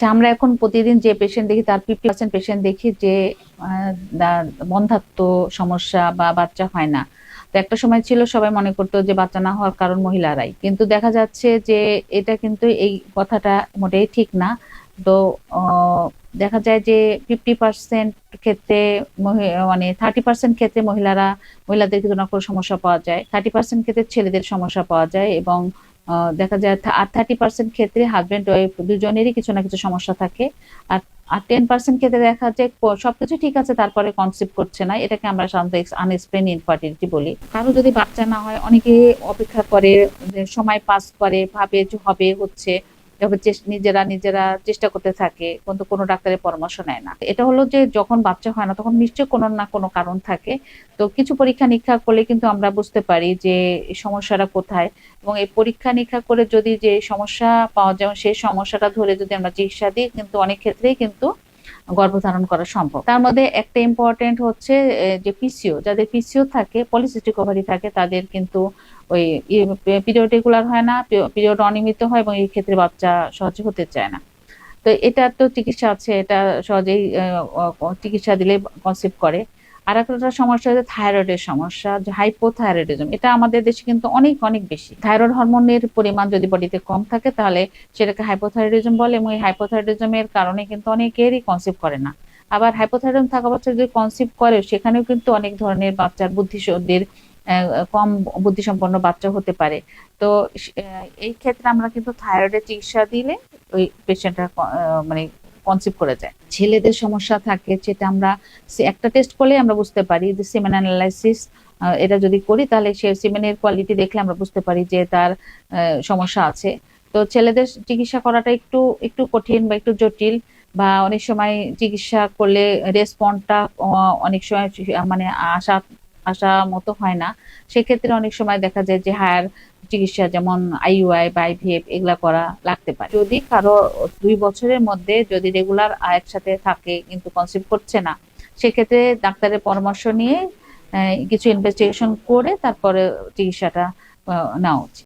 আমরা এখন প্রতিদিন যে পেশেন্ট দেখি তার 50% পেশেন্ট দেখি যে বন্ধ্যাত্ব সমস্যা বা বাচ্চা হয় না। তো একটা সময় ছিল সবাই মনে করতো যে বাচ্চা না হওয়ার কারণ মহিলারাই, কিন্তু দেখা যাচ্ছে যে এটা কিন্তু এই কথাটা মোটেই ঠিক না। তো দেখা যায় যে 50% ক্ষেত্রে মানে 30% ক্ষেত্রে মহিলাদের কিন্তু নকল সমস্যা পাওয়া যায়, 30% ক্ষেত্রে ছেলেদের সমস্যা পাওয়া যায়, এবং দেখা যায় আর 30% ক্ষেত্রে হাজবেন্ড ওয়াইফ দুজনেরই কিছু না কিছু সমস্যা থাকে। আর আর 10% ক্ষেত্রে দেখা যায় সবকিছু ঠিক আছে তারপরে কনসিভ করছে না, এটাকে আমরা সাধারণত আনএক্সপ্লেইন ইনফার্টিলিটি বলি। কারো যদি বাচ্চা না হয়, অনেকে অপেক্ষা করে, যে সময় পাস করে, ভাবে যে হবে, হচ্ছে, এভাবে নিজেরা নিজেরা চেষ্টা করতে থাকে, কিন্তু কোনো ডাক্তারের পরামর্শ নেয় না। এটা হলো যে যখন বাচ্চা হয় না তখন নিশ্চয়ই কোনো না কোনো কারণ থাকে। তো কিছু পরীক্ষা নিরীক্ষা করলে কিন্তু আমরা বুঝতে পারি যে এই সমস্যাটা কোথায়, এবং এই পরীক্ষা নিরীক্ষা করে যদি যে সমস্যা পাওয়া যায় সেই সমস্যাটা ধরে যদি আমরা চিকিৎসা দিই, কিন্তু অনেক ক্ষেত্রেই কিন্তু গর্ভধারণ করা সম্ভব। তার মধ্যে একটা ইম্পর্টেন্ট হচ্ছে যে পিসিও, যাদের পিসিও থাকে, পলিসিস্টিক ওভারি থাকে, তাদের কিন্তু ওই পিরিয়ড রেগুলার হয় না, পিরিয়ড অনিয়মিত হয়, এবং এই ক্ষেত্রে বাচ্চা সহজে হতে চায় না। তো এটা তো চিকিৎসা আছে, এটা সহজেই চিকিৎসা দিলে কনসিভ করে। আর একটা সমস্যা হচ্ছে থাইরয়েডের সমস্যা, যে হাইপোথাইরয়েডিজম, এটা আমাদের দেশে কিন্তু অনেক অনেক বেশি। থাইরয়েড হরমোনের পরিমাণ যদি বডিতে কম থাকে তাহলে সেটাকে হাইপোথাইরয়েডিজম বলে, এবং এই হাইপোথাইরয়েডিজমের কারণে কিন্তু অনেকেরই কনসিভ করে না। আবার হাইপোথাইরয়েডিজম থাকা বাচ্চা যদি কনসিভ করে, সেখানেও কিন্তু অনেক ধরনের বাচ্চার বুদ্ধিদের কম বুদ্ধিসম্পন্ন বাচ্চা হতে পারে। তো এই ক্ষেত্রে আমরা কিন্তু থাইরয়েডের চিকিৎসা দিলে ওই পেশেন্টরা মানে কনসিভ করে যায়। ছেলেদের সমস্যা থাকে, যেটা আমরা একটা টেস্ট করলে আমরা বুঝতে পারি, যে সিমেন অ্যানালাইসিস, এটা যদি করি তাহলে সে সিমেনের কোয়ালিটি দেখলে আমরা বুঝতে পারি যে তার সমস্যা আছে। তো ছেলেদের চিকিৎসা করাটা একটু একটু কঠিন বা একটু জটিল, বা অনেক সময় চিকিৎসা করলে রেসপন্সটা অনেক সময় মানে আশা আশা মতো হয় না। সেক্ষেত্রে অনেক সময় দেখা যায় যে হায়ার চিকিৎসা, যেমন আইইউআই বা আইভিএফ, এগুলা করা লাগতে পারে। যদি কারো 2 বছরের মধ্যে যদি রেগুলার একসাথে থাকে কিন্তু কনসিভ করছে না, সেক্ষেত্রে ডাক্তারের পরামর্শ নিয়ে কিছু ইনভেস্টিগেশন করে তারপরে চিকিৎসাটা নেওয়া উচিত।